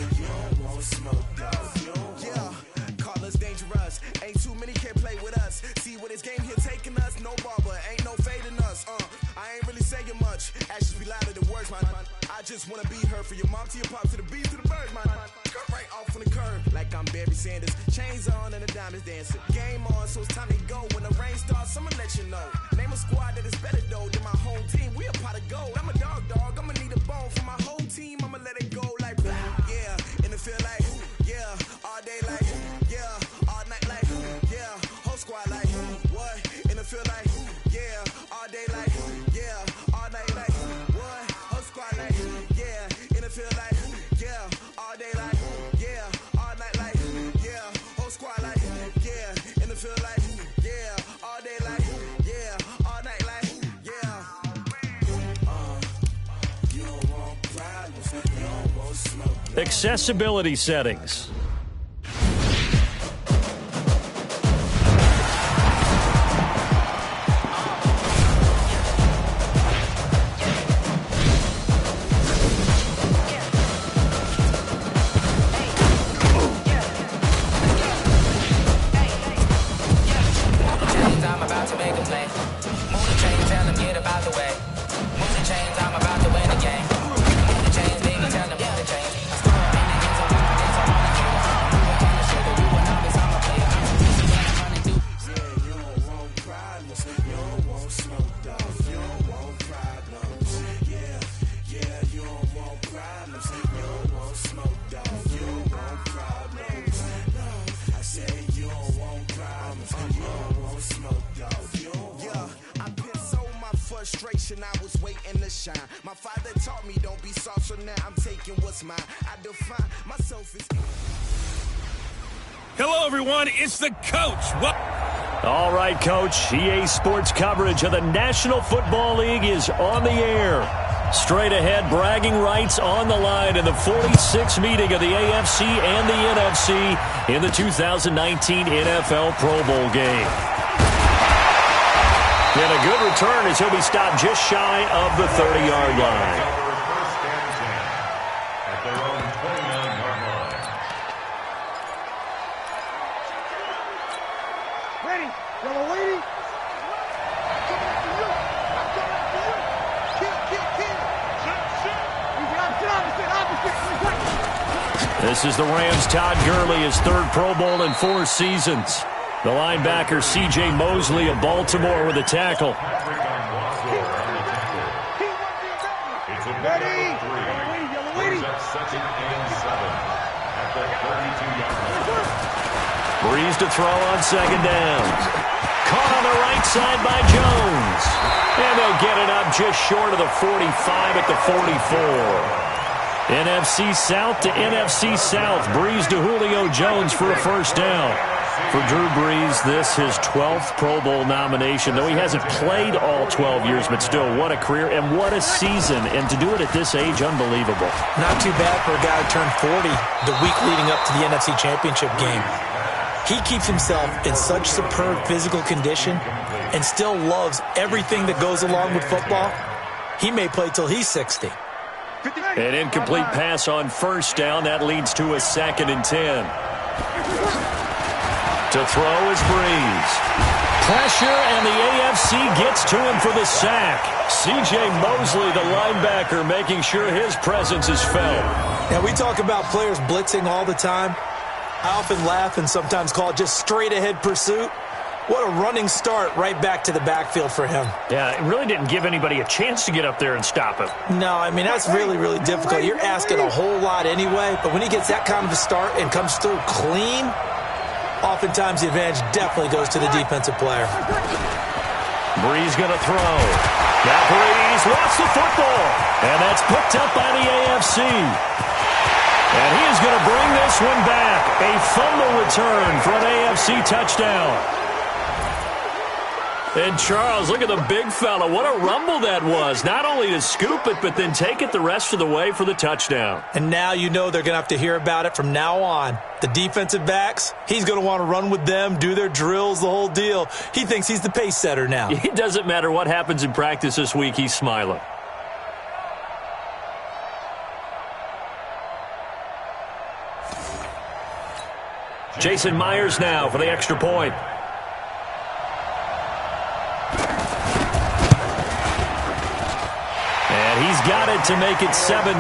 You don't want smoke, dog. Yeah, call us dangerous. Ain't too many can play with us. See where this game here taking us. No barber, ain't no fading us. I ain't really saying much. Actions be louder than words, man. I just wanna be heard from your mom to your pop to the beat to the bird, man. Cut right off on the curb, like I'm Barry Sanders. Chains on and the diamonds dancing. Game on, so it's time to go. When the rain starts, I'ma let you know. Name a squad that is better though than my whole team. We a pot of gold. I'm a dog. I'ma need a bone for my whole team. I'ma let it go like yeah, and it feel like yeah, all day like yeah, all night like yeah, whole squad like what? And it feel like yeah, all day like yeah, all night like what? Whole squad like yeah, and it feel like yeah, all day like yeah, all night like yeah, whole squad like yeah, and it feel like yeah, all day like yeah, all night like yeah. You don't want problems, you don't want smoke. Accessibility settings. I was waiting to shine. My father taught me don't be soft, so now I'm taking what's mine. I define myself as... Hello, everyone. It's the coach. What? All right, Coach. EA Sports coverage of the National Football League is on the air. Straight ahead, bragging rights on the line in the 46th meeting of the AFC and the NFC in the 2019 NFL Pro Bowl game. And a good return as he'll be stopped just shy of the 30-yard line. Ready? Y'all waiting? This is the Rams' Todd Gurley, his third Pro Bowl in 4 seasons. The linebacker, C.J. Mosley of Baltimore with a tackle. Breeze to throw on second down. Caught on the right side by Jones. And they'll get it up just short of the 45 at the 44. NFC South to NFC South. Breeze to Julio Jones for a first down. For Drew Brees, this his 12th Pro Bowl nomination. Though he hasn't played all 12 years, but still, what a career and what a season. And to do it at this age, unbelievable. Not too bad for a guy who turned 40 the week leading up to the NFC Championship game. He keeps himself in such superb physical condition and still loves everything that goes along with football. He may play till he's 60. An incomplete pass on first down. That leads to a 2nd and 10. To throw is Breeze. Pressure, and the AFC gets to him for the sack. C.J. Mosley, the linebacker, making sure his presence is felt. Now, we talk about players blitzing all the time. I often laugh and sometimes call it just straight-ahead pursuit. What a running start right back to the backfield for him. Yeah, it really didn't give anybody a chance to get up there and stop him. No, I mean, that's really, really difficult. You're asking a whole lot anyway, but when he gets that kind of a start and comes through clean, oftentimes the advantage definitely goes to the defensive player. Breeze going to throw. Now Breeze wants the football, and that's picked up by the AFC. And he is going to bring this one back. A fumble return for an AFC touchdown. And Charles, look at the big fella. What a rumble that was. Not only to scoop it, but then take it the rest of the way for the touchdown. And now you know they're going to have to hear about it from now on. The defensive backs, he's going to want to run with them, do their drills, the whole deal. He thinks he's the pace setter now. It doesn't matter what happens in practice this week. He's smiling. Jason Myers now for the extra point. And he's got it to make it 7-0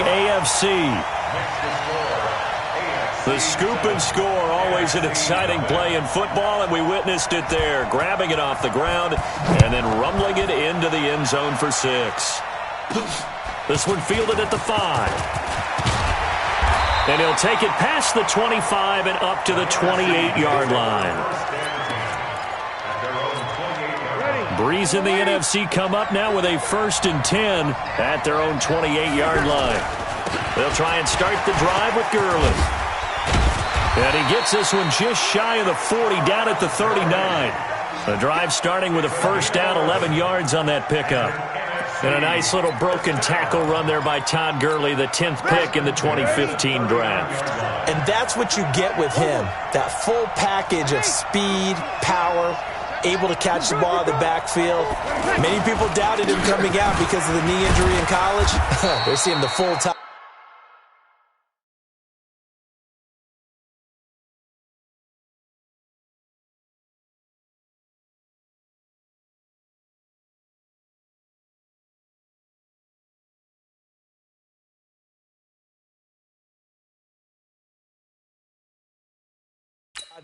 AFC. The scoop and score, always an exciting play in football, and we witnessed it there, grabbing it off the ground and then rumbling it into the end zone for 6. This one fielded at the 5. And he'll take it past the 25 and up to the 28-yard line. Breeze and the NFC come up now with a 1st and 10 at their own 28-yard line. They'll try and start the drive with Gurley. And he gets this one just shy of the 40, down at the 39. The drive starting with a 1st down, 11 yards on that pickup. And a nice little broken tackle run there by Todd Gurley, the 10th pick in the 2015 draft. And that's what you get with him, that full package of speed, power, able to catch the ball in the backfield. Many people doubted him coming out because of the knee injury in college. They see him the full time.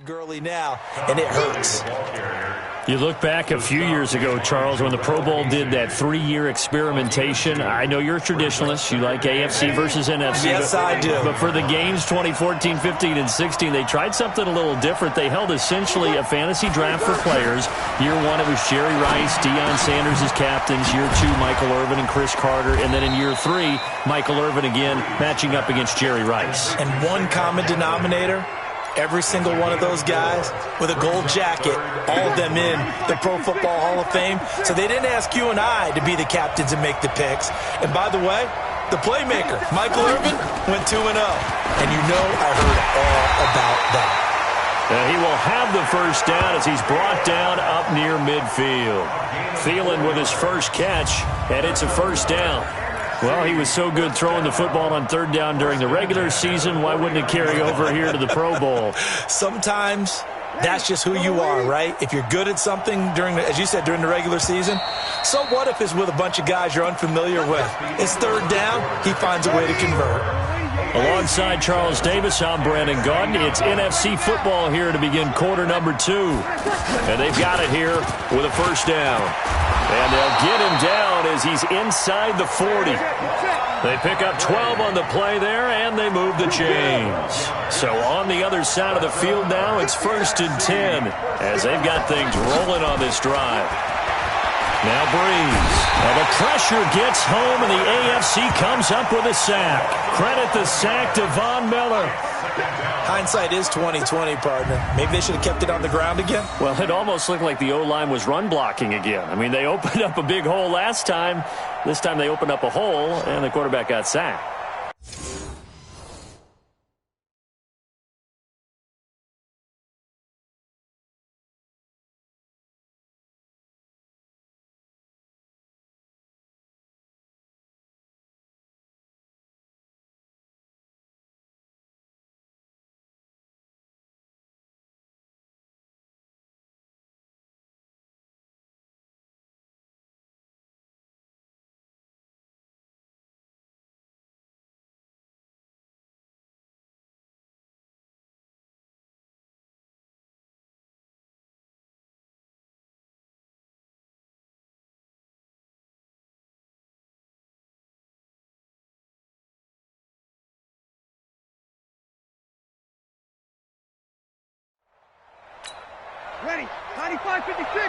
Gurley now, and it hurts. You look back a few years ago, Charles, when the Pro Bowl did that 3-year experimentation. I know you're a traditionalist. You like AFC versus NFC. Yes, I do. But for the games 2014, 15, and 16, they tried something a little different. They held essentially a fantasy draft for players. Year 1, it was Jerry Rice, Deion Sanders as captains. Year 2, Michael Irvin and Chris Carter. And then in year 3, Michael Irvin again matching up against Jerry Rice. And one common denominator, every single one of those guys with a gold jacket, all of them in the Pro Football Hall of Fame. So they didn't ask you and I to be the captains and make the picks. And by the way, the playmaker, Michael Irvin, went 2-0. And you know I heard all about that. And he will have the 1st down as he's brought down up near midfield. Thielen with his first catch, and it's a 1st down. Well, he was so good throwing the football on 3rd down during the regular season. Why wouldn't it carry over here to the Pro Bowl? Sometimes that's just who you are, right? If you're good at something during, as you said, during the regular season, so what if it's with a bunch of guys you're unfamiliar with? It's 3rd down, he finds a way to convert. Alongside Charles Davis, I'm Brandon Gaudin. It's NFC football here to begin quarter number 2. And they've got it here with a 1st down. And they'll get him down as he's inside the 40. They pick up 12 on the play there, and they move the chains. So on the other side of the field now, it's 1st and 10 as they've got things rolling on this drive. Now Breeze. Well, the pressure gets home, and the AFC comes up with a sack. Credit the sack to Von Miller. Hindsight is 20/20, partner. Maybe they should have kept it on the ground again. Well, it almost looked like the O-line was run blocking again. I mean, they opened up a big hole last time. This time they opened up a hole, and the quarterback got sacked. Ready, 95, 56. Break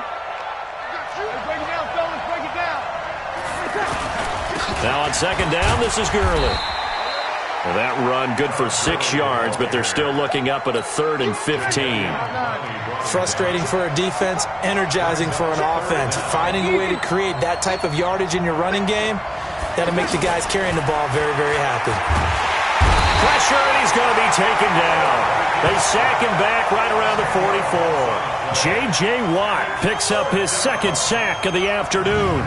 it down, fellas, break it down. Now on 2nd down, this is Gurley. Well, that run good for 6 yards, but they're still looking up at a 3rd and 15. Frustrating for a defense, energizing for an offense. Finding a way to create that type of yardage in your running game, that'll make the guys carrying the ball very, very happy. Pressure, and he's going to be taken down. They sack him back right around the 44. J.J. Watt picks up his 2nd sack of the afternoon.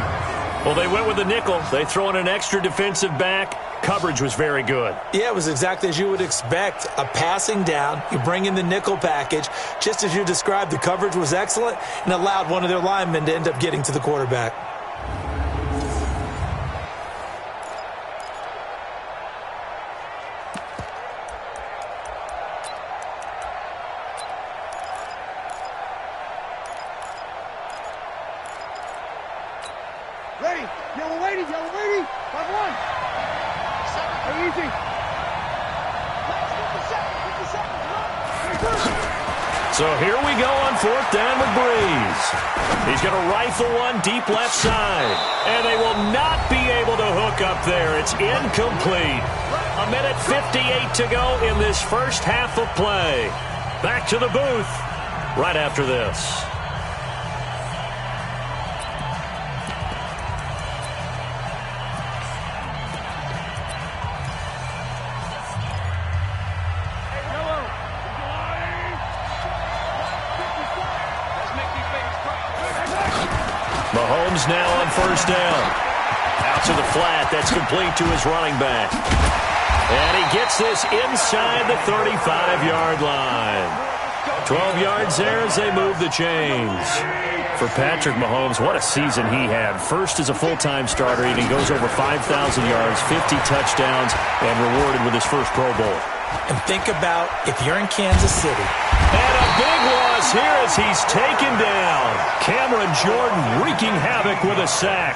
Well, they went with the nickel. They throw in an extra defensive back. coverage was very good. Yeah, it was exactly as you would expect. A passing down, you bring in the nickel package. Just as you described, the coverage was excellent and allowed one of their linemen to end up getting to the quarterback. Ready. Yellow lady. 5-1. Hey, easy. 50 seconds. So here we go on 4th down with Breeze. He's going to rifle one deep left side. And they will not be able to hook up there. It's incomplete. 1:58 to go in this first half of play. Back to the booth right after this. Mahomes now on 1st down. Out to the flat. That's complete to his running back. And he gets this inside the 35-yard line. 12 yards there as they move the chains. For Patrick Mahomes, what a season he had. First as a full-time starter, and he goes over 5,000 yards, 50 touchdowns, and rewarded with his first Pro Bowl. And think about if you're in Kansas City. And a big loss here as he's taken down. Cameron Jordan wreaking havoc with a sack.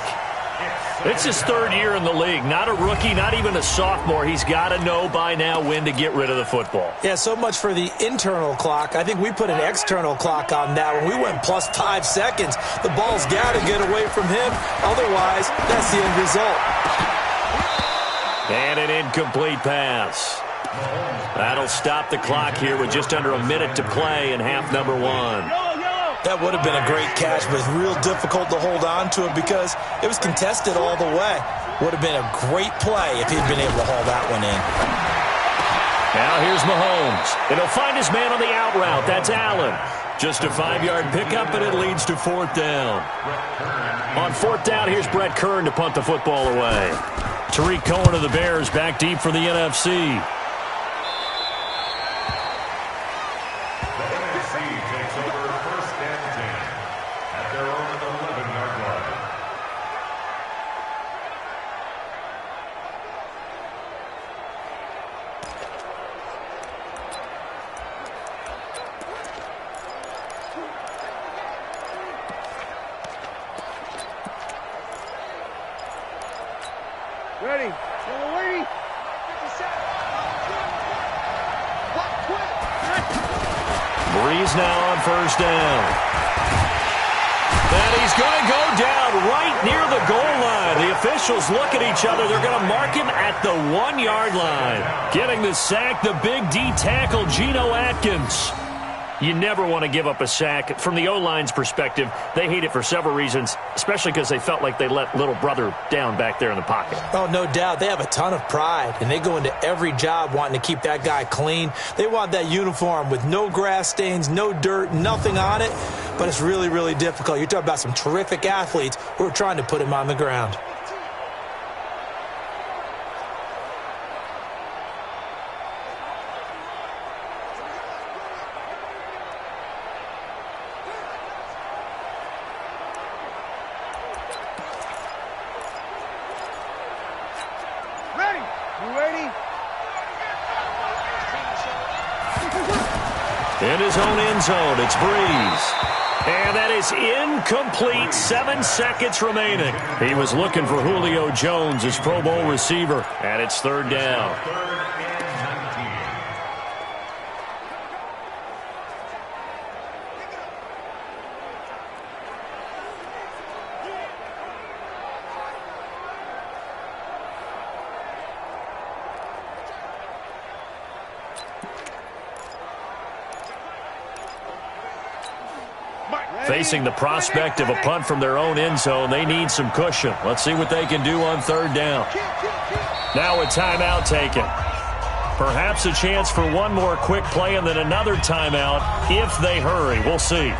It's his 3rd year in the league. Not a rookie, not even a sophomore. He's got to know by now when to get rid of the football. Yeah, so much for the internal clock. I think we put an external clock on that. When we went plus 5 seconds, the ball's got to get away from him. Otherwise, that's the end result. And an incomplete pass. That'll stop the clock here with just under a minute to play in half number 1. That would have been a great catch, but it's real difficult to hold on to it because it was contested all the way. Would have been a great play if he'd been able to haul that one in. Now here's Mahomes. And he'll find his man on the out route. That's Allen. Just a 5-yard pickup, and it leads to 4th down. On 4th down, here's Brett Kern to punt the football away. Tariq Cohen of the Bears back deep for the NFC. Ready. Yellow lady. 50 seconds. Breeze now on 1st down. And he's going to go down right near the goal line. The officials look at each other. They're going to mark him at the 1-yard line. Getting the sack, the big D tackle, Geno Atkins. You never want to give up a sack. From the O-line's perspective, they hate it for several reasons, especially because they felt like they let little brother down back there in the pocket. Oh, no doubt. They have a ton of pride, and they go into every job wanting to keep that guy clean. They want that uniform with no grass stains, no dirt, nothing on it, but it's really, really difficult. You're talking about some terrific athletes who are trying to put him on the ground. In his own end zone, it's Breeze. And that is incomplete. 7 seconds remaining. He was looking for Julio Jones, his Pro Bowl receiver. And it's 3rd down. Facing the prospect of a punt from their own end zone, they need some cushion. Let's see what they can do on 3rd down. Now a timeout taken. Perhaps a chance for one more quick play and then another timeout if they hurry. We'll see.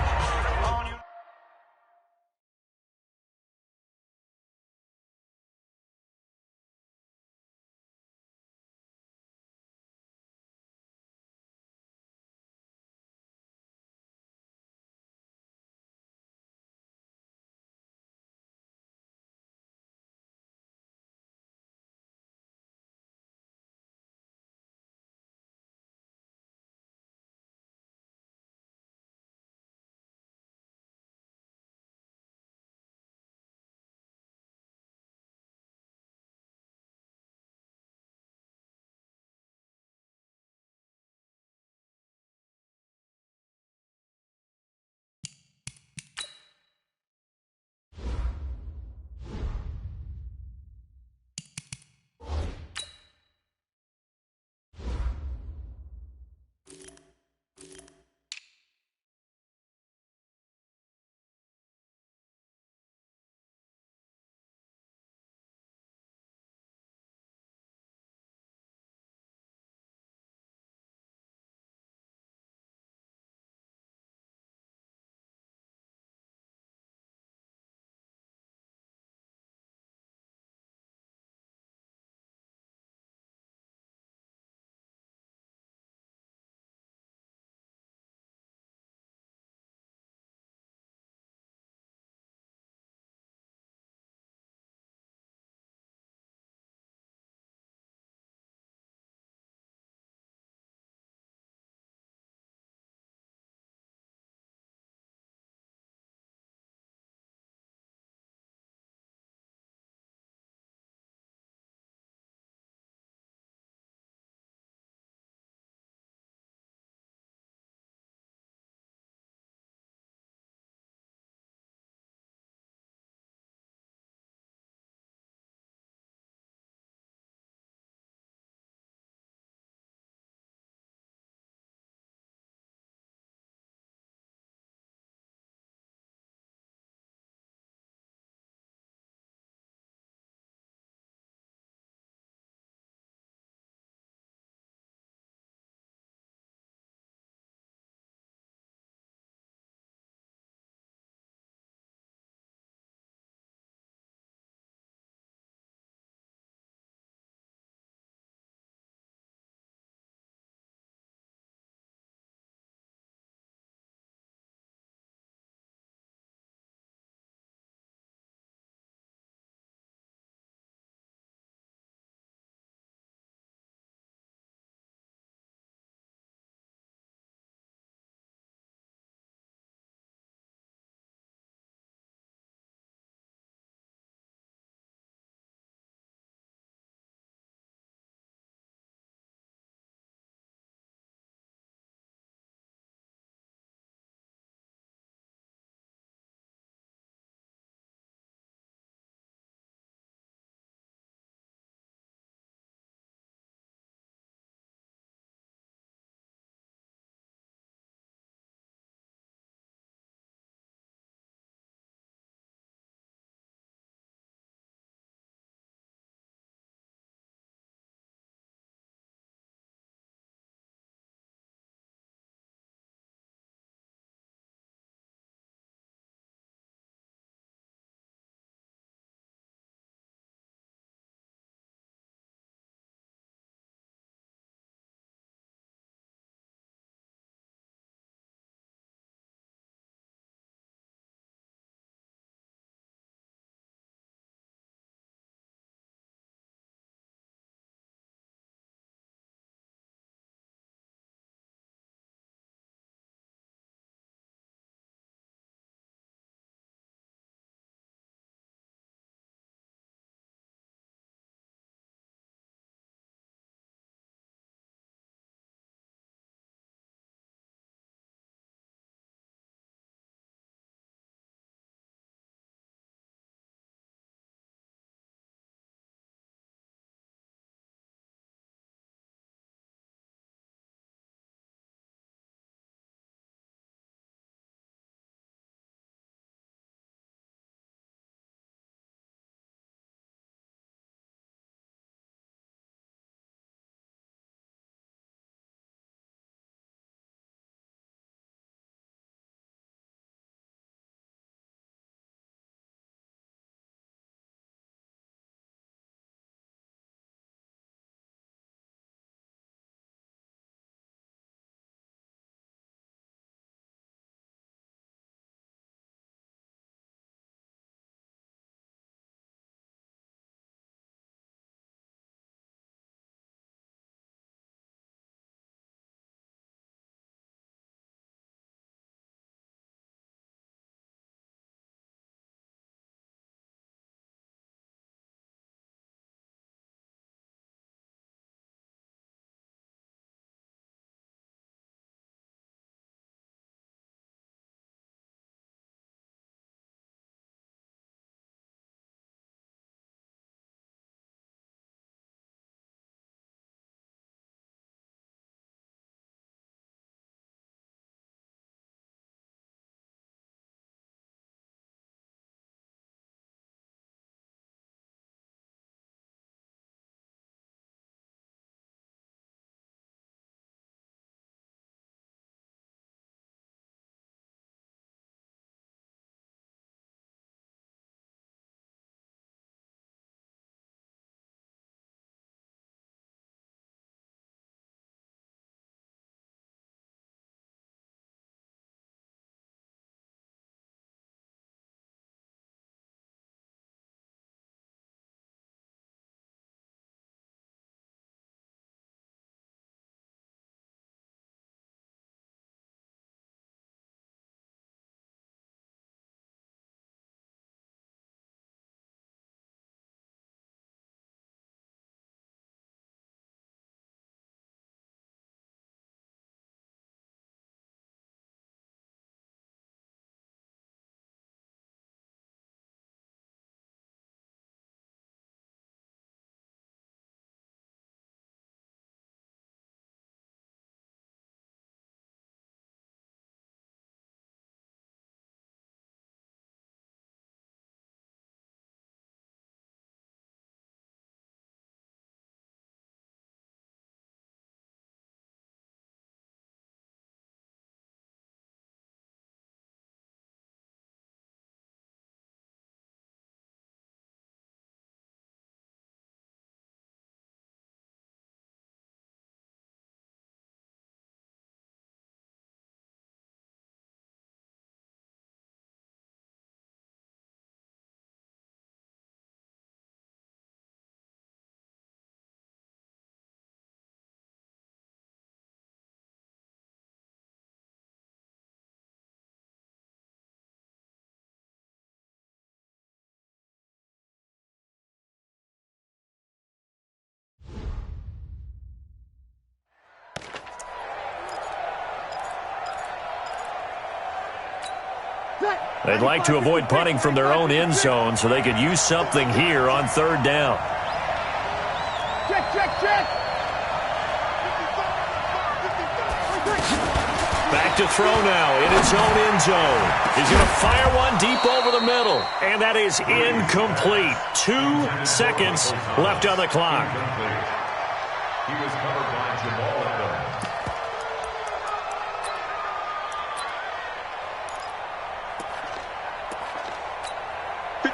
They'd like to avoid punting from their own end zone so they could use something here on third down. Check, check, check. Back to throw now in his own end zone. He's going to fire one deep over the middle, and that is incomplete. 2 seconds left on the clock. He was covered by Jamal Adams.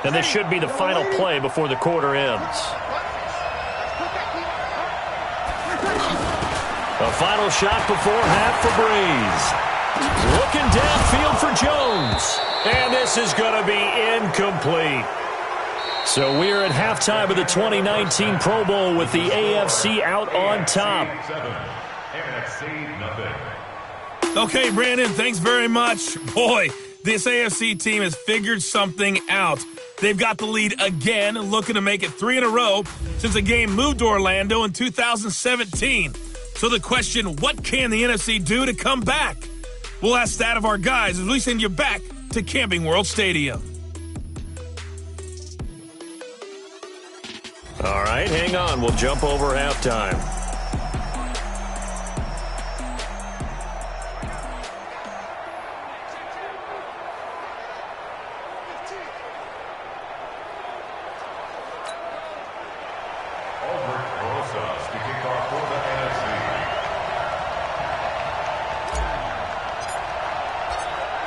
And this should be the final play before the quarter ends. A final shot before half for Breeze. Looking downfield for Jones. And this is going to be incomplete. So we're at halftime of the 2019 Pro Bowl with the AFC out on top. Okay, Brandon, thanks very much. Boy, this AFC team has figured something out. They've got the lead again, looking to make it 3 in a row since the game moved to Orlando in 2017. So the question, what can the NFC do to come back? We'll ask that of our guys as we send you back to Camping World Stadium. All right, hang on. We'll jump over halftime.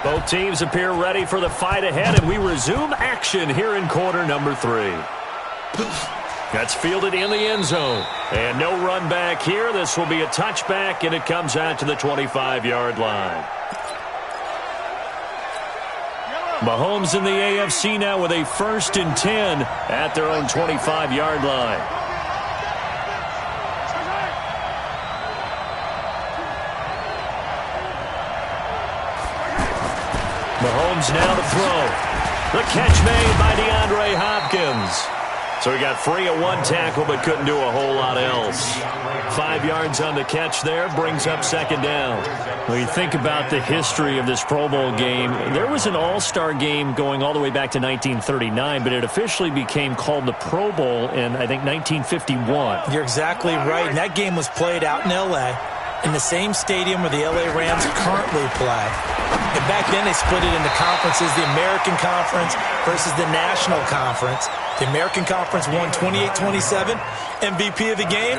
Both teams appear ready for the fight ahead, and we resume action here in quarter number 3. That's fielded in the end zone. And no run back here. This will be a touchback, and it comes out to the 25-yard line. Mahomes in the AFC now with a 1st and 10 at their own 25-yard line. Mahomes now to throw. The catch made by DeAndre Hopkins. So he got free of one tackle but couldn't do a whole lot else. 5 yards on the catch there, brings up 2nd down. When you think about the history of this Pro Bowl game, there was an all-star game going all the way back to 1939, but it officially became called the Pro Bowl in, I think, 1951. You're exactly right. And that game was played out in L.A., in the same stadium where the L.A. Rams currently play. And back then they split it into conferences, the American Conference versus the National Conference. The American Conference won 28-27. MVP of the game,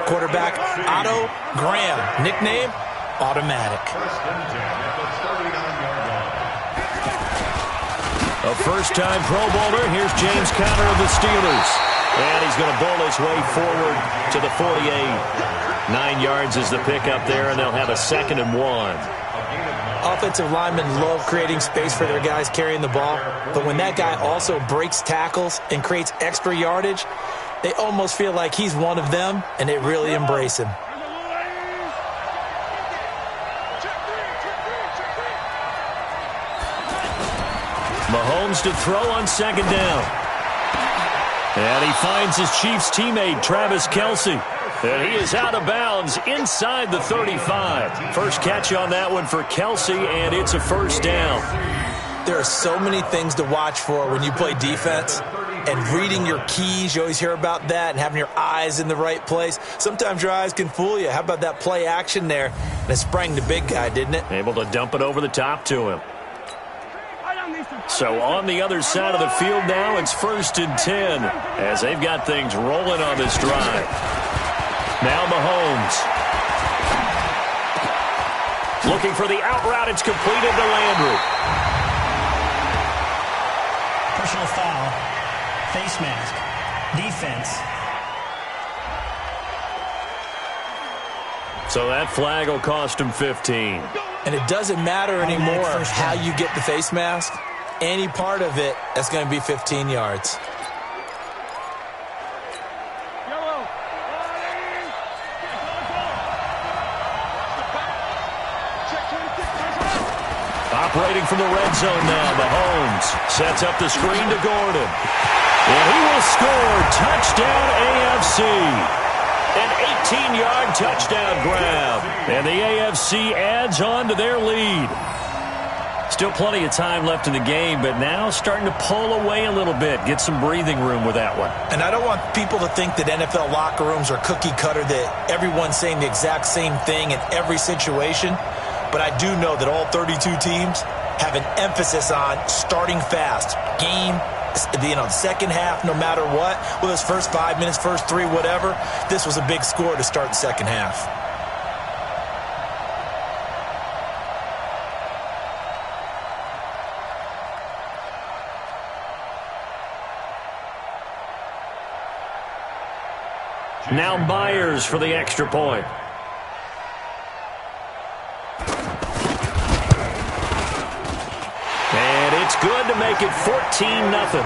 quarterback Otto Graham, nickname Automatic. A first-time Pro Bowler. Here's James Conner of the Steelers. And he's going to bowl his way forward to the 48. 9 yards is the pickup there, and they'll have a 2nd and 1. Offensive linemen love creating space for their guys carrying the ball, but when that guy also breaks tackles and creates extra yardage, they almost feel like he's one of them, and they really embrace him. Mahomes to throw on 2nd down. And he finds his Chiefs teammate, Travis Kelce. And he is out of bounds inside the 35. First catch on that one for Kelce, and it's a 1st down. There are so many things to watch for when you play defense. And reading your keys, you always hear about that, and having your eyes in the right place. Sometimes your eyes can fool you. How about that play action there? And it sprang the big guy, didn't it? Able to dump it over the top to him. So on the other side of the field now, it's 1st and 10 as they've got things rolling on this drive. Now Mahomes. Looking for the out route. It's completed to Landry. Personal foul. Face mask. Defense. So that flag will cost him 15. And it doesn't matter anymore how you get the face mask. Any part of it, that's going to be 15 yards. Operating from the red zone now, Mahomes sets up the screen to Gordon. And he will score. Touchdown AFC. An 18-yard touchdown grab. And the AFC adds on to their lead. Still plenty of time left in the game, but now starting to pull away a little bit. Get some breathing room with that one. And I don't want people to think that NFL locker rooms are cookie cutter, that everyone's saying the exact same thing in every situation. But I do know that all 32 teams have an emphasis on starting fast. Game, the second half, no matter what, whether it's first 5 minutes, first 3, whatever, this was a big score to start the second half. Now Myers for the extra point. And it's good to make it 14-0.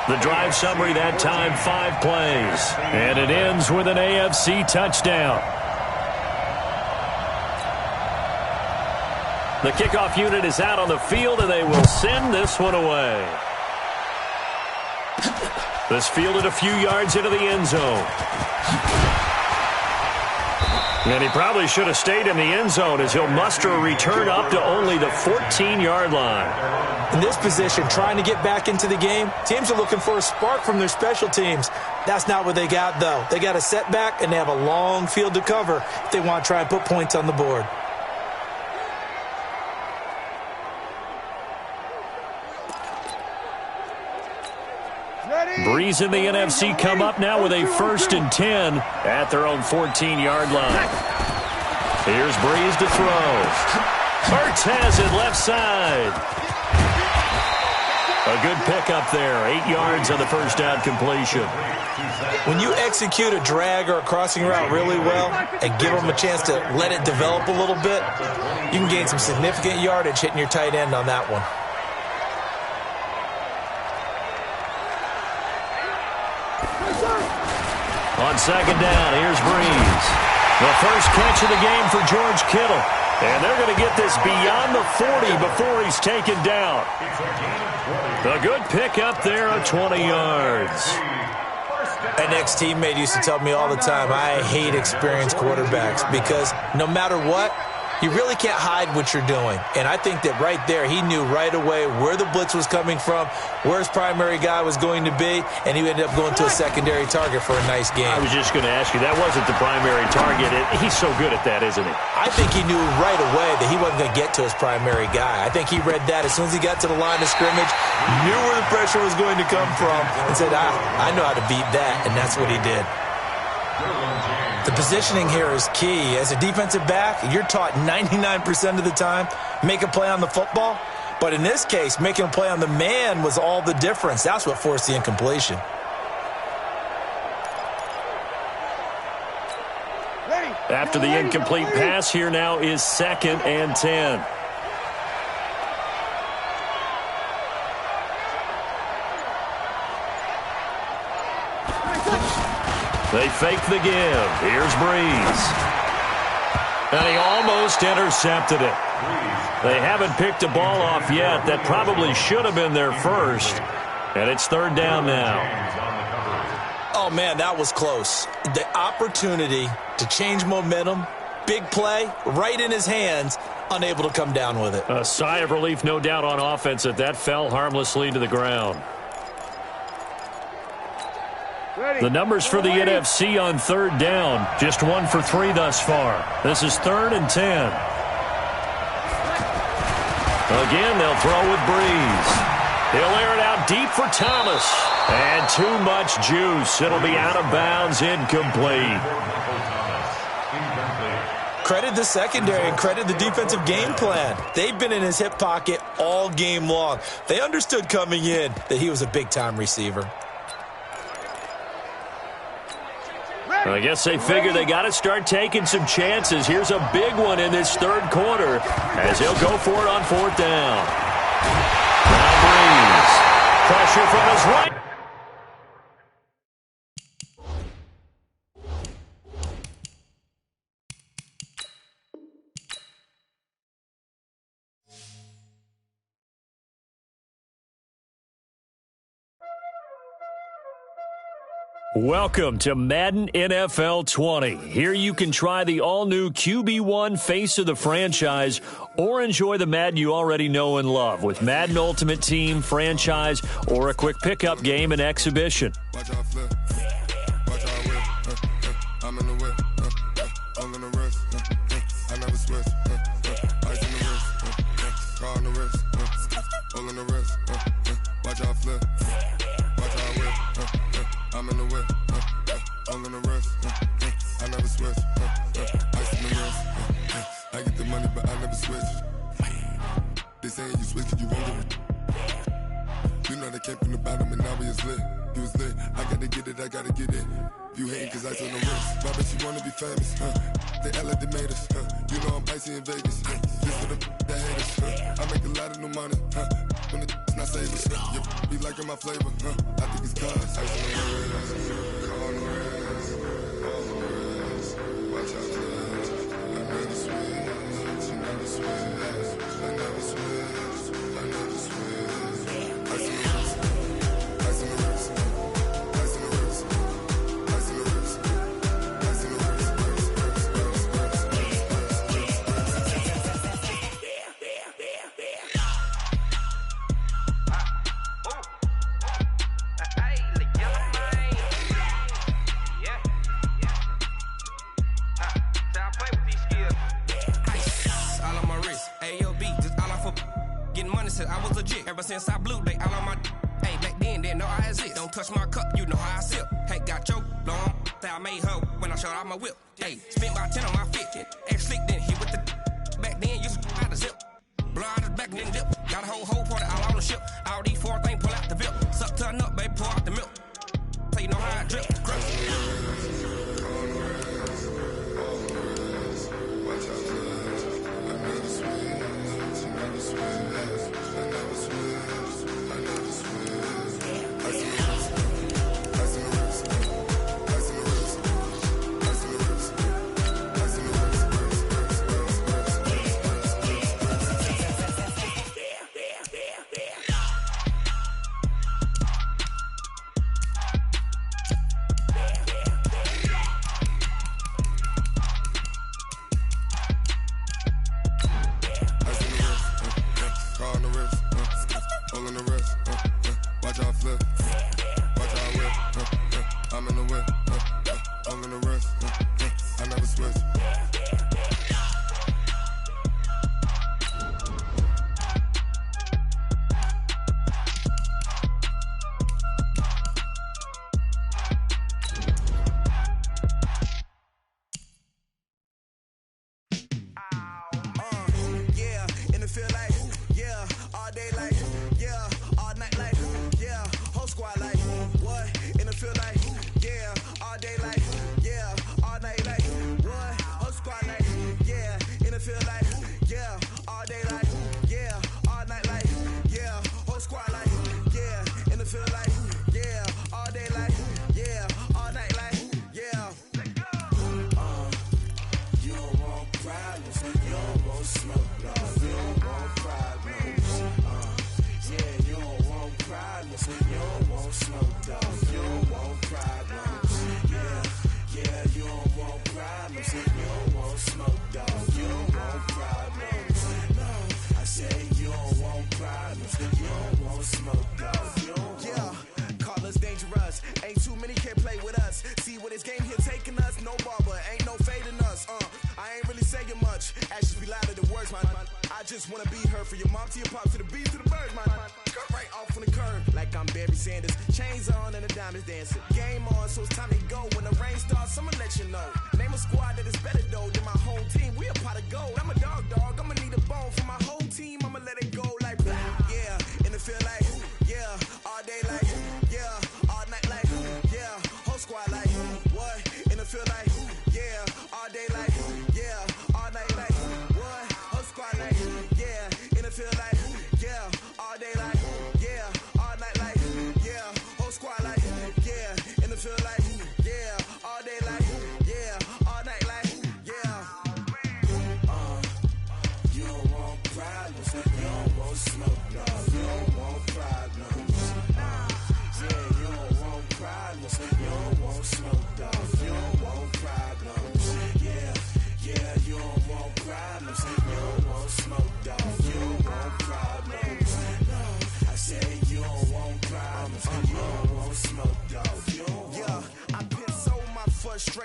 The drive summary that time, 5 plays. And it ends with an AFC touchdown. The kickoff unit is out on the field, and they will send this one away. This fielded a few yards into the end zone. And he probably should have stayed in the end zone as he'll muster a return up to only the 14-yard line. In this position, trying to get back into the game, teams are looking for a spark from their special teams. That's not what they got, though. They got a setback, and they have a long field to cover if they want to try and put points on the board. Breeze in the NFC come up now with a 1st and 10 at their own 14-yard line. Here's Breeze to throw. Hurts has it left side. A good pickup there. 8 yards on the first down completion. When you execute a drag or a crossing route really well and give them a chance to let it develop a little bit, you can gain some significant yardage hitting your tight end on that one. On second down, here's Breeze. The first catch of the game for George Kittle. And they're going to get this beyond the 40 before he's taken down. A good pickup there of 20 yards. An ex-teammate used to tell me all the time, I hate experienced quarterbacks because no matter what, you really can't hide what you're doing. And I think that right there, he knew right away where the blitz was coming from, where his primary guy was going to be, and he ended up going to a secondary target for a nice game. I was just going to ask you, that wasn't the primary target. He's so good at that, isn't he? I think he knew right away that he wasn't going to get to his primary guy. I think he read that as soon as he got to the line of scrimmage, knew where the pressure was going to come from, and said, I know how to beat that, and that's what he did. The positioning here is key. As a defensive back, you're taught 99% of the time, make a play on the football. But in this case, making a play on the man was all the difference. That's what forced the incompletion. After the incomplete pass, here now is 2nd and 10. They fake the give. Here's Breeze. And he almost intercepted it. They haven't picked a ball off yet. That probably should have been their first. And it's 3rd down now. Oh, man, that was close. The opportunity to change momentum, big play, right in his hands, unable to come down with it. A sigh of relief, no doubt, on offense that fell harmlessly to the ground. The numbers for the NFC on 3rd down, just 1 for 3 thus far. This is 3rd and 10. Again, they'll throw with Breeze. He'll air it out deep for Thomas. And too much juice. It'll be out of bounds, incomplete. Credit the secondary and credit the defensive game plan. They've been in his hip pocket all game long. They understood coming in that he was a big-time receiver. I guess they figure they got to start taking some chances. Here's a big one in this 3rd quarter as he'll go for it on 4th down. Now Breeze. Pressure from his right. Welcome to Madden NFL 20. Here you can try the all-new QB1 face of the franchise or enjoy the Madden you already know and love with Madden Ultimate Team, franchise, or a quick pickup game and exhibition. Watch out flip. Watch out whip. I'm in the whip. All in the wrist. I never switch. Ice in the wrist. Car on the wrist. All in the wrist. Watch out flip. Watch out whip. I'm in the whip. All in the wrist. I never switch. Ice in the wrist. I get the money, but I never switch. They saying you switch 'cause you won't get it. You know they came from the bottom and now we is lit. You was lit. I gotta get it, I gotta get it. You hating 'cause ice on the wrist. But I bet you wanna be famous, They act like they made us, You know I'm icy in Vegas, Just for the that hate us, I make a lot of new money, When it's not savers, You be liking my flavor, I think it's cause ice on the wrist, car on the wrist, all on the wrist. Watch out, I never switch, I never switch, I never switch, I never switch. Ice on the wrist, ice on the wrist, ice on the wrist, ice on the wrist, ice on the wrist, all on my wrist, AOB, just all off of getting money since I was legit. Ever since I blew, they all on my hey, back then, didn't know I exist. Don't touch my cup, you know how I sip. Hey, got choked, long, that I made her when I showed out my whip. Hey, spent about 10 on my fit, ex slick, then hit with the back then, used to out the zip. Blow out his back, then dip. Got a whole party all on the ship. All these four things, pull out the VIP. Suck to a nut, baby, pour out the milk. So you know how I drip. Feel like, yeah, all day like, yeah,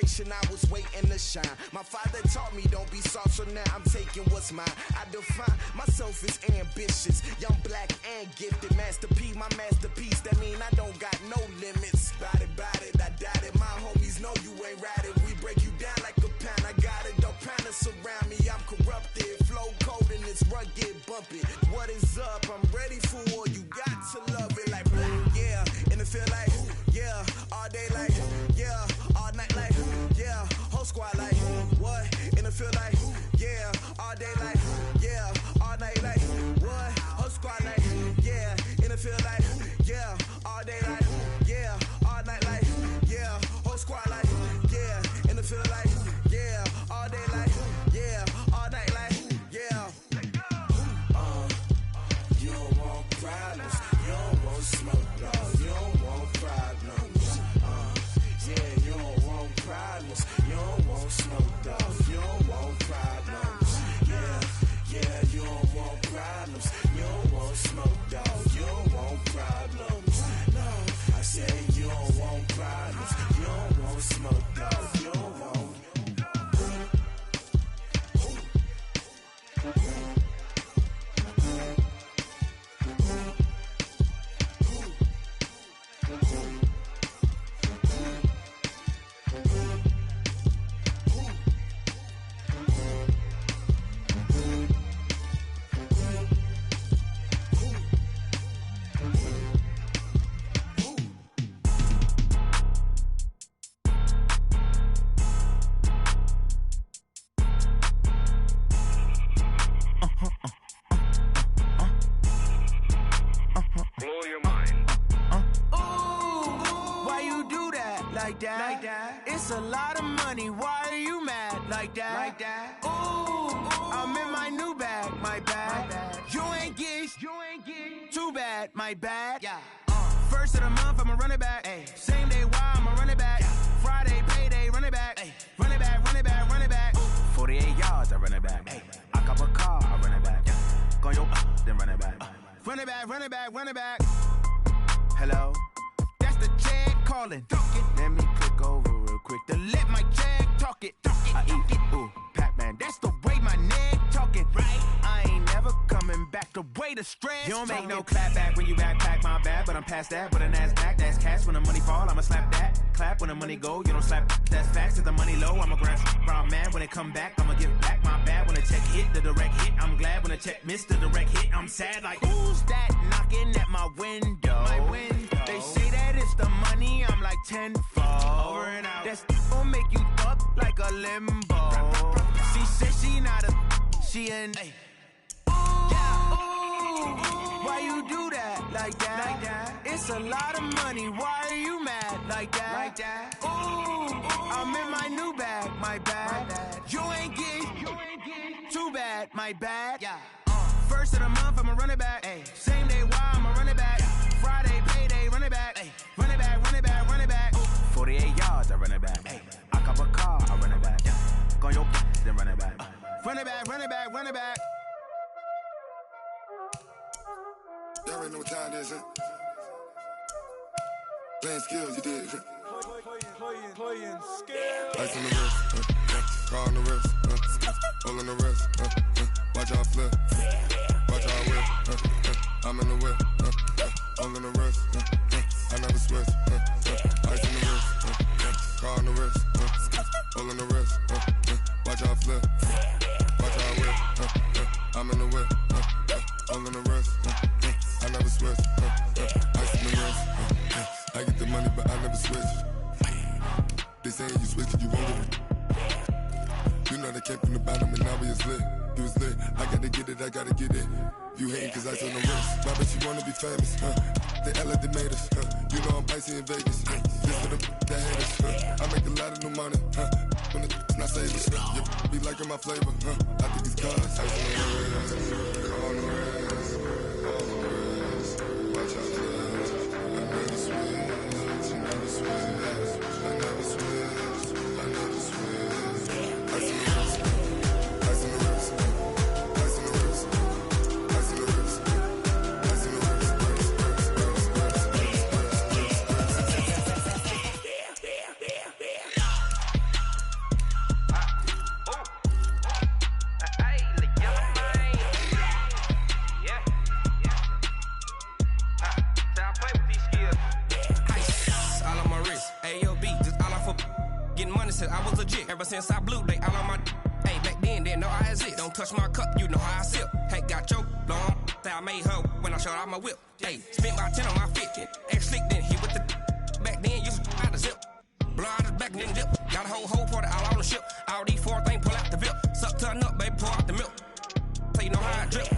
celebration, I was waiting to shine. My father taught me don't be soft, so now I'm taking what's mine. I define myself as ambitious, young, black, and gifted. Master P, my masterpiece, that mean I don't got no limits. Bout it, I doubt it. My homies know you ain't ratted. We break you down like a pound. I got it, don't pound to surround me. I'm corrupted, flow cold and it's rugged, bumpy. What is up? I'm ready for war. You got to love it like yeah, and it feel like yeah, all day like yeah, all night like yeah, whole squad like what? And it feel like yeah, all day like yeah, all night like what? Whole squad like yeah, and it feel like yeah, all day like yeah, all night like yeah, whole squad like yeah, and it feel like yeah, all day like yeah, all night like yeah. You don't want problems, you don't want smoke, no, you don't want problems. Yeah, you don't want problems, you don't want smoke, dog, you don't want problems. Yeah, you don't want problems, you don't want smoke, dog, you don't want problems. No, I said you don't want problems, you don't want smoke, dog, you don't want. It's a lot of money, why are you mad like that? Ooh, I'm in my new bag, my bad. You ain't get too bad, my bad. Yeah. First of the month, I'ma run it back. Ay. Same day, why I'ma run it back. Yeah. Friday, payday, run it back. Ay. Run it back, run it back, run it back. 48 yards, I run it back. Ay. I cop a car, I run it back. Yeah. Go yo, then run it back. Run it back, run it back, run it back. Hello? That's the check calling. Let me click over real quick to let my check talk it. I eat it, ooh, Pac-Man. That's the way my neck talking. Right? I ain't never coming back. The way the stress. You don't make no clap back when you backpack, my bad. But I'm past that. But a NASDAQ, that's cash. When the money fall, I'ma slap that. Clap when the money go, you don't slap. That's facts. If the money low, I'ma grab brown man. When it come back, I'ma give back my bad. When the check hit, the direct hit. I'm glad when the check missed the direct hit. I'm sad like, who's that knocking at my window? My window. They say that it's the money, I'm like tenfold. Over and out. That's gon' make you fuck like a limbo. She said she not a, she an. Ooh, yeah. Ooh, why you do that like that? It's a lot of money, why are you mad like that? Ooh, I'm in my new bag, my bad. You ain't get too bad, my bad. Yeah. First of the month, I'ma run it back. Ay. Same day, why I'ma run it back. Friday, payday, run it back. Ay. Run it back, run it back, run it back. 48 yards, I run it back. Ay. I cop a car, I run it back. Go yo, then run it back. Run it back, run it back, run it back. Y'all already know what time it is, huh? Playing skills, you did. Playing skills. Ice on the wrist, car on the wrist, all on the wrist, watch out flip, watch out whip, I'm in the whip, all on the wrist, I never switch, ice on the wrist, car on the wrist, all on the wrist, watch out flip, watch out whip, I'm in the whip, all on the wrist, I never switch, ice on the wrist, I get the money but I never switch. They saying you switch it, you won't get it. You know they came from the bottom and now we is lit. You was lit, I gotta get it, I gotta get it. You hating cause ice on the wrist. Why bet you wanna be famous, huh? They act like they made us, huh? You know I'm icy in Vegas, huh? This for the that haters, huh? I make a lot of new money, huh? When it's not savers, you be liking my flavor, huh? I think it's cause ice on the wrist, on the wrist, on the wrist. Watch out for this, I never switch, I never switch. I never switch, I never switch. Ice in the wrist, ice in the wrist, ice in the wrist, ice in the wrist, ice in the wrist, jig. Ever since I blew, they all on my hey, back then, didn't know I exist. Don't touch my cup, you know how I sip. Hey, got your long, that I made her when I showed out my whip. Hey, spent about 10 on my 50. Ex-slick, then hit with the back then, used to out the zip. Blow out his back, then dip. Got a whole party all on the ship. All these four things, pull out the VIP. Suck, turn up, baby, pour out the milk. So you know how I drip.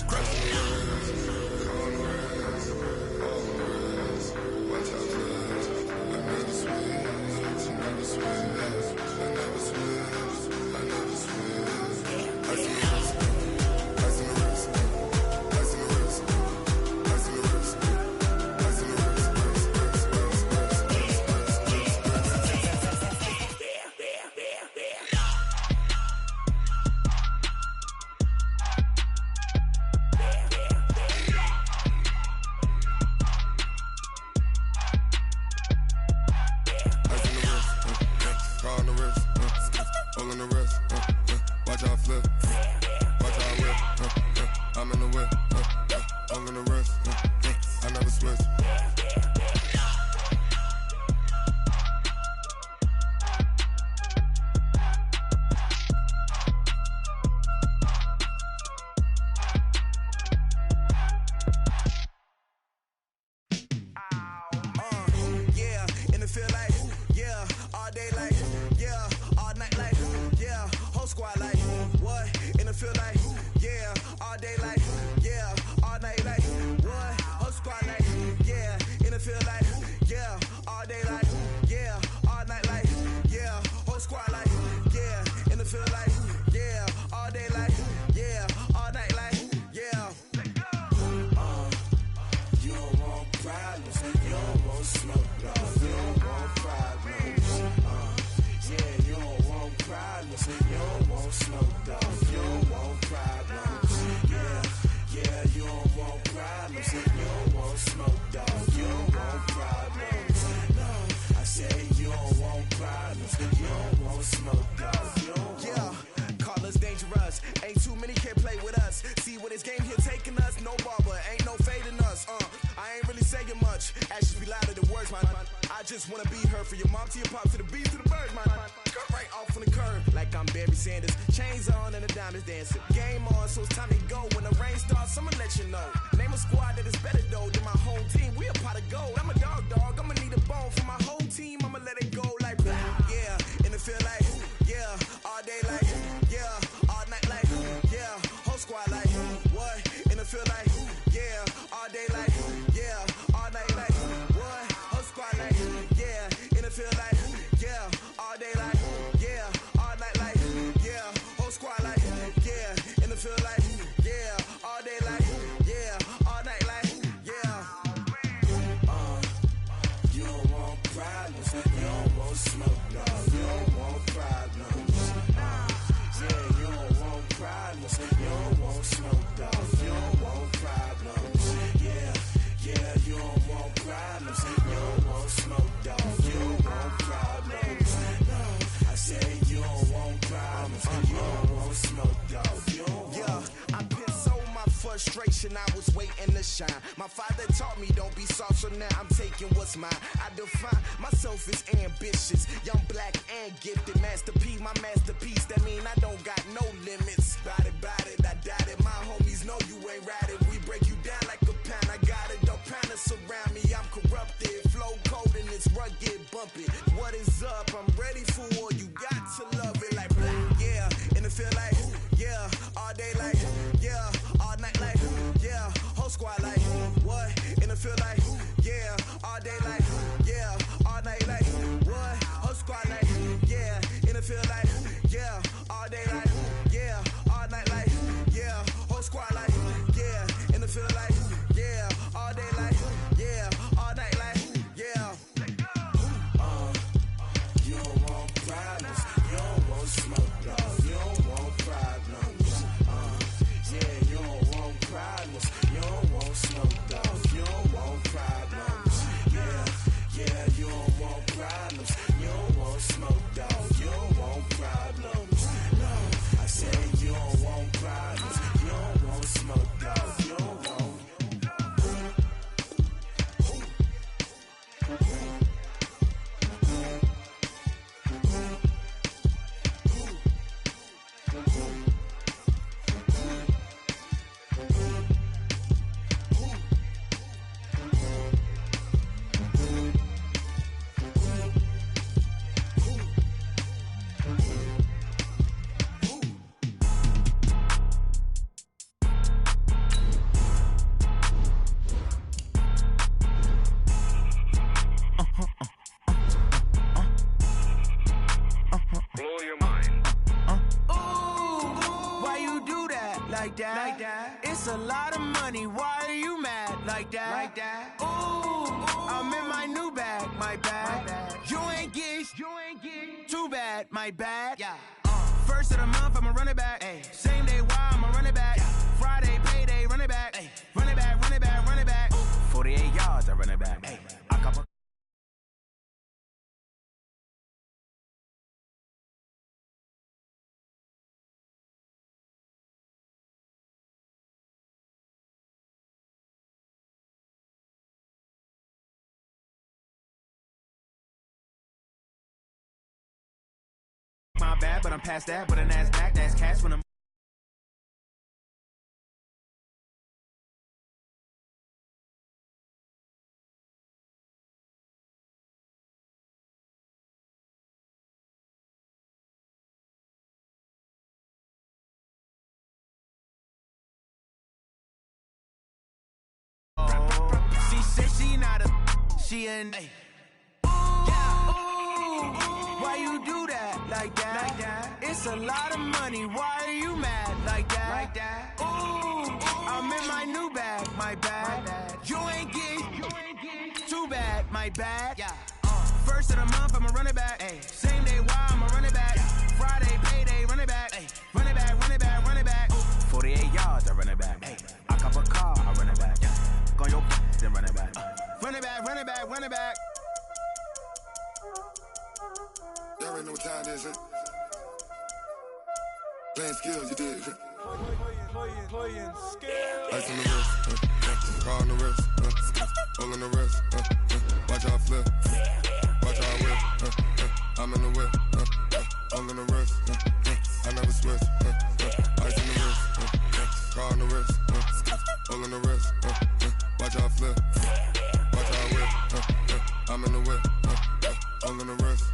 I was waiting to shine. My father taught me don't be soft, so now I'm taking what's mine. I define myself as ambitious, young, black, and gifted. Master P, my masterpiece. That mean I don't got no limits. Bout it, I doubt it. My homies know you ain't ratted. We break you down like a pound. I got it, don't panic surround me. I'm corrupted, flow cold and it's rugged, bumpy. What is up? I'm ready for war. You got to love it like black, yeah. And it feel like, yeah, all day like, yeah, all night like, yeah, whole squad like, what? And it feel like, yeah, all day like, yeah, all night like, what? Whole squad like, yeah, and it feel like, yeah, all day like, yeah, all night like, yeah, whole squad like, yeah, and it feel like, yeah, all day like, yeah, all night like, yeah. You don't want problems, you don't want smoke, no, you don't want problems. Yeah, you don't want problems, you don't want smoke, dog, you don't want problems. Yeah, you don't want problems, you don't want smoke, dog, you don't want problems. No, Like that. It's a lot of money. Why are you mad like that? Ooh, I'm in my new bag, my bag. You ain't get too bad, my bad. Yeah. First of the month, I'ma run it back. Ay. Same day, why I'ma run it back. Yeah. Friday, payday, run it back. Ay. Run it back, run it back, run it back. 48 yards, I run it back. Ay. I couple. My bad, but I'm past that. But an ass back, that's cash when I'm. She said she not a. She an. Why you do that like that? It's a lot of money. Why are you mad like that? Ooh, I'm in my new bag, my bag. You ain't get too bad, my bad. Yeah. First of the month, I'ma run it back. Ay. Same day, why I'ma run it back. Friday, payday, run it back. Ay. Run it back, run it back, run it back. 48 yards, I run it back. Ay. I cop a car, I run it back. Go on your then run it back. Run it back, run it back, run it back. Y'all already know what time it is, huh? Playing skills, you did. Playing skills. Ice on the wrist, car on the wrist, hole on the wrist, watch how I flip, watch how I whip, I'm in the whip, hole on the wrist, I never switch, ice on the wrist, car on the wrist, hole on the wrist, watch how I flip, watch how I whip, I'm in the whip, hole on the wrist,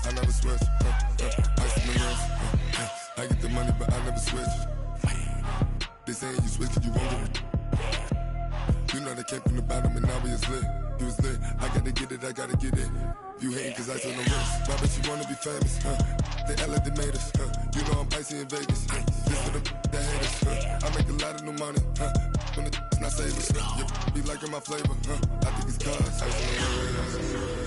I never switch, ice on the wrist, I get the money but I never switch. They saying you switch it, you won't get it. You know they came from the bottom and now we is lit. You was lit, I gotta get it, I gotta get it. You hating cause ice on the wrist. Why bet you wanna be famous, They act like they made us, You know I'm icy in Vegas, Just for the that hate us, I make a lot of new money, When it's not savers, You be liking my flavor, I think it's cause ice on the wrist.